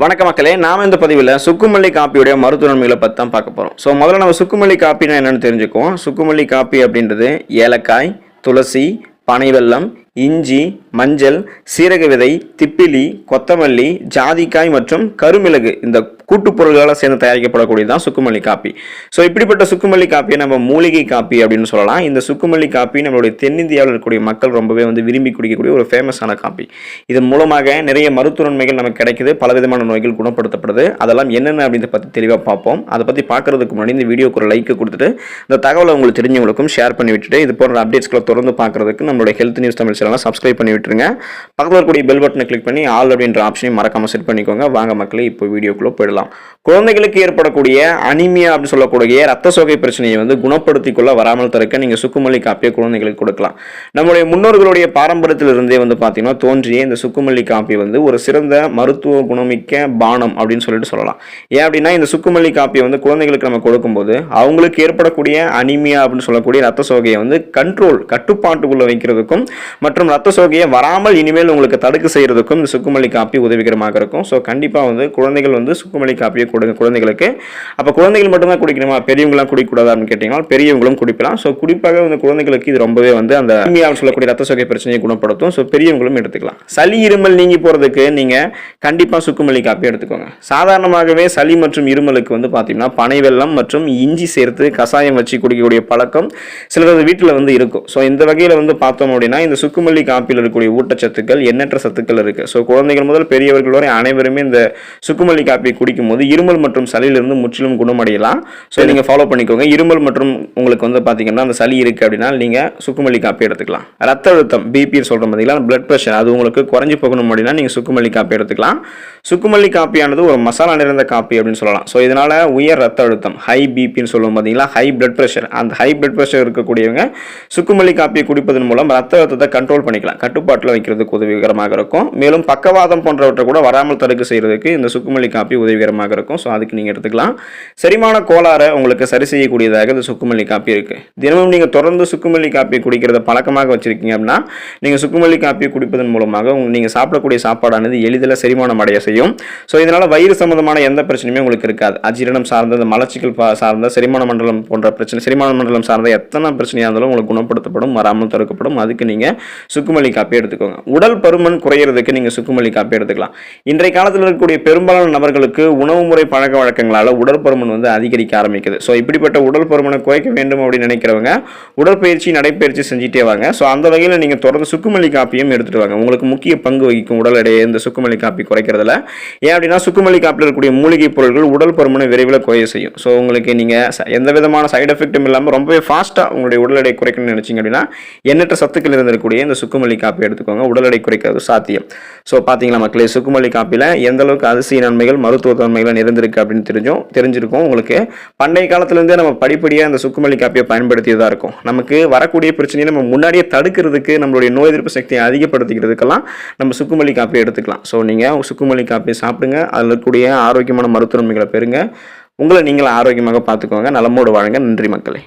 வணக்க மக்களே, நாம இந்த பதிவில் சுக்குமல்லி காப்பியுடைய மருத்துவ நன்மைகளை பற்றி தான் பார்க்க போகிறோம். ஸோ முதல்ல நம்ம சுக்குமல்லி காப்பினா என்னென்னு தெரிஞ்சுக்குவோம். சுக்குமல்லி காப்பி அப்படின்றது ஏலக்காய், துளசி, பனைவெல்லம், இஞ்சி, மஞ்சள், சீரக விதை, திப்பிலி, கொத்தமல்லி, ஜாதிக்காய் மற்றும் கருமிளகு இந்த கூட்டுப் பொருள்களால் சேர்ந்து தயாரிக்கப்படக்கூடியதான் சுக்குமல்லி காப்பி. ஸோ இப்படிப்பட்ட சுக்குமல்லி காப்பியை நம்ம மூலிகை காப்பி அப்படின்னு சொல்லலாம். இந்த சுக்குமல்லி காப்பி நம்மளுடைய தென்னிந்தியாவில் இருக்கக்கூடிய மக்கள் ரொம்பவே விரும்பி குடிக்கக்கூடிய ஒரு ஃபேமஸான காப்பி. இதன் மூலமாக நிறைய மருத்துவ நன்மைகள் நமக்கு கிடைக்குது, பலவிதமான நோய்கள் குணப்படுத்தப்படுது. அதெல்லாம் என்னென்ன அப்படின்றத பற்றி தெளிவாக பார்ப்போம். அதை பற்றி பார்க்கறதுக்கு முன்னாடி இந்த வீடியோக்கு ஒரு லைக் கொடுத்துட்டு இந்த தகவலை உங்களுக்கு தெரிஞ்சவங்களுக்கும் ஷேர் பண்ணி விட்டுட்டு இது போன்ற அப்டேட்ஸ்களை தொடர்ந்து பார்க்கறதுக்கு நம்மளுடைய ஹெல்த் நியூஸ் தமிழ் சேனலை சப்ஸ்கிரைப் பண்ணி விட்டுருங்க. பக்கத்தில் இருக்கக்கூடிய பெல் பட்டனை கிளிக் பண்ணி ஆல் அப்படின்ற ஆப்ஷனையும் மறக்காம செட் பண்ணிக்கோங்க. வாங்க மக்களே, இப்போ வீடியோக்குள்ள போயிடலாம். குழந்தைகளுக்கு ஏற்படக்கூடிய அனிமியா அப்படின்னு சொல்லக்கூடிய ரத்த சோகை பிரச்சனையை குணப்படுத்திக் கொள்ள வராமல் தடுக்க நீங்க சுக்குமல்லி காப்பியை குழந்தைகளுக்கு கொடுக்கலாம். நம்முடைய முன்னோர்களுடைய பாரம்பரியத்திலிருந்தே பார்த்தீங்கன்னா தோன்றிய இந்த சுக்குமல்லி காப்பி ஒரு சிறந்த மருத்துவ குணமிக்க பானம் அப்படின்னு சொல்லிட்டு சொல்லலாம். ஏன் அப்படின்னா இந்த சுக்குமல்லி காப்பியை குழந்தைகளுக்கு நம்ம கொடுக்கும்போது அவங்களுக்கு ஏற்படக்கூடிய அனிமியா அப்படின்னு சொல்லக்கூடிய ரத்த சோகையை கட்டுப்பாட்டுக்குள்ள வைக்கிறதுக்கும் மற்றும் ரத்த சோகையை வராமல் இனிமேல் உங்களுக்கு தடுக்க செய்யறதுக்கும் இந்த சுக்குமல்லி காப்பி உதவிகரமாக இருக்கும். ஸோ கண்டிப்பாக குழந்தைகள் சுக்குமல்லி காப்பியை கொடுங்க குழந்தைகளுக்கு. அப்போ குழந்தைகள் மட்டும்தான் குடிக்கணுமா, பெரியவங்களாம் குடிக்கக்கூடாது அப்படின்னு கேட்டீங்கன்னா பெரியவங்களும் குடிக்கலாம். ஸோ குறிப்பாக குழந்தைகளுக்கு இது ரொம்பவே அந்த அனிமியான்னு சொல்லக்கூடிய ரத்த சோகை பிரச்சனையை குணப்படுத்தும். ஸோ பெரியவங்களும் எடுத்துக்கலாம். சளி இருமல் நீங்கி போறதுக்கு நீங்க கண்டிப்பாக சுக்குமல்லி காப்பி எடுத்துக்கோங்க. சாதாரணமாகவே சளி மற்றும் இருமலுக்கு பார்த்தீங்கன்னா பனை வெல்லம் மற்றும் இஞ்சி சேர்த்து கசாயம் வச்சு குடிக்கக்கூடிய பழக்கம் சிலரது வீட்டில் இருக்கும். ஸோ இந்த வகையில் பார்த்தோம் அப்படின்னா இந்த சுக்குமல்லி காப்பியில் இருக்கக்கூடிய ஊட்டச்சத்துக்கள் எண்ணற்ற சத்துக்கள் இருக்கு. ஸோ குழந்தைகள் முதல் பெரியவர்கள் வரை அனைவருமே இந்த சுக்குமல்லி காப்பியை குடிக்கும் போது இருமல் மற்றும் சளியிலிருந்து முற்றிலும் குணமடையலாம். ஸோ நீங்க ஃபாலோ பண்ணிக்கோங்க. இருமல் மற்றும் உங்களுக்கு பார்த்தீங்கன்னா அந்த சளி இருக்கு அப்படின்னா நீங்க சுக்குமல்லி காப்பி எடுத்துக்கலாம். ரத்த அழுத்தம் பிபி சொல்றோம் பார்த்தீங்களா, பிளட் பிரஷர் அது உங்களுக்கு குறைஞ்சு போகணும் அப்படின்னா நீங்க சுக்குமல்லி காப்பி எடுத்துக்கலாம். சுக்குமல்லி காப்பியானது ஒரு மசாலா நிறைந்த காப்பி அப்படின்னு சொல்லலாம். ஸோ இதனால உயர் ரத்த அழுத்தம் ஹை பிபின்னு சொல்லுவோம் பார்த்தீங்களா, ஹை பிளட் பிரஷர், அந்த ஹை பிளட் பிரஷர் இருக்கக்கூடியவங்க சுக்குமல்லி காப்பியை குடிப்பதன் மூலம் ரத்த அழுத்தத்தை கண்ட்ரோல் பண்ணிக்கலாம், கட்டுப்பாட்டில் வைக்கிறதுக்கு உதவிகரமாக இருக்கும். மேலும் பக்கவாதம் போன்றவற்றை கூட வராமல் தடுக்க செய்யறதுக்கு இந்த சுக்குமல்லி காப்பி உதவிகரமாக இருக்கும். ஸோ அதுக்கு நீங்க எடுத்துக்கலாம். செரிமான கோளாறை உங்களுக்கு சரி செய்யக்கூடியதாக இந்த சுக்குமல்லி காப்பி இருக்கு. தினமும் நீங்க தொடர்ந்து சுக்குமல்லி காப்பி குடிக்கிறத பழக்கமாக வச்சிருக்கீங்க அப்படின்னா நீங்க சுக்குமல்லி காப்பி குடிப்பதன் மூலமாக நீங்க சாப்பிடக்கூடிய சாப்பாடானது எளிதில் செரிமானம் அடைய செய்யும். ஸோ இதனால வயிறு சம்பந்தமான எந்த பிரச்சனையுமே உங்களுக்கு இருக்காது. அஜீரணம் சார்ந்த, மலச்சிக்கல் சார்ந்த, செரிமான மண்டலம் போன்ற பிரச்சனை, செரிமான மண்டலம் சார்ந்த எத்தனை பிரச்சனையாக இருந்தாலும் உங்களுக்கு குணப்படுத்தப்படும், வராமல் தடுக்கப்படும். அதுக்கு நீங்க சுக்குமல்லி காப்பி எடுத்துக்கோங்க. உடல் பருமன் குறையிறதுக்கு நீங்க சுக்குமல்லி காப்பி எடுத்துக்கலாம். இன்றைய காலத்தில் இருக்கக்கூடிய பெரும்பாலான நபர்களுக்கு உணவு முறை பழக்க வழக்கங்களால உடல் பருமன் அதிகரிக்க ஆரம்பிக்குது. ஸோ இப்படிப்பட்ட உடல் பருமனை குறைக்க வேண்டும் அப்படின்னு நினைக்கிறவங்க உடற்பயிற்சி, நடைப்பயிற்சி செஞ்சுட்டே வாங்க. ஸோ அந்த வகையில் நீங்க தொடர்ந்து சுக்குமல்லி காப்பியும் எடுத்துட்டு வாங்க. உங்களுக்கு முக்கிய பங்கு வகிக்கும் உடல் எடையை இந்த சுக்குமல்லி காப்பி குறைக்கிறதுல. ஏன் அப்படின்னா சுக்குமல்லி காப்பியில் இருக்கக்கூடிய மூலிகை பொருட்கள் உடல் பருமனை விரைவில் குறைய செய்யும். ஸோ உங்களுக்கு நீங்க எந்த விதமான சைடு எஃபெக்டும் இல்லாமல் ரொம்பவே ஃபாஸ்டா உங்களுடைய உடல் எடை குறைக்கணும்னு நினைச்சீங்க அப்படின்னா எண்ணற்ற சத்துக்கள் இருந்திருக்கக்கூடிய இந்த சுக்குமல்லி காப்பி எடுத்துக்கோங்க. உடல் எடை குறைக்கிறது சாத்தியம். ஸோ பாத்தீங்களா மக்களே, சுக்குமல்லி காப்பில எந்த அளவுக்கு அதிசய நன்மைகள், மருத்துவ தன்மைகள் நிறைந்திருக்கு அப்படின்னு தெரிஞ்சிருக்கும் உங்களுக்கு. பண்டைய காலத்திலிருந்தே நம்ம படிப்படியாக அந்த சுக்குமல்லி காப்பியை பயன்படுத்தியதாக இருக்கும். நமக்கு வரக்கூடிய பிரச்சனையை நம்ம முன்னாடியே தடுக்கிறதுக்கு, நம்மளுடைய நோய் எதிர்ப்பு சக்தியை அதிகப்படுத்திக்கிறதுக்கெல்லாம் நம்ம சுக்குமல்லி காப்பியை எடுத்துக்கலாம். ஸோ நீங்கள் சுக்குமல்லி காப்பியை சாப்பிடுங்க. அதில் இருக்கக்கூடிய ஆரோக்கியமான மருத்துவ நன்மைகளை பெறுங்க. உங்களை நீங்களும் ஆரோக்கியமாக பார்த்துக்கோங்க. நலமோடு வாழுங்க. நன்றி மக்களே.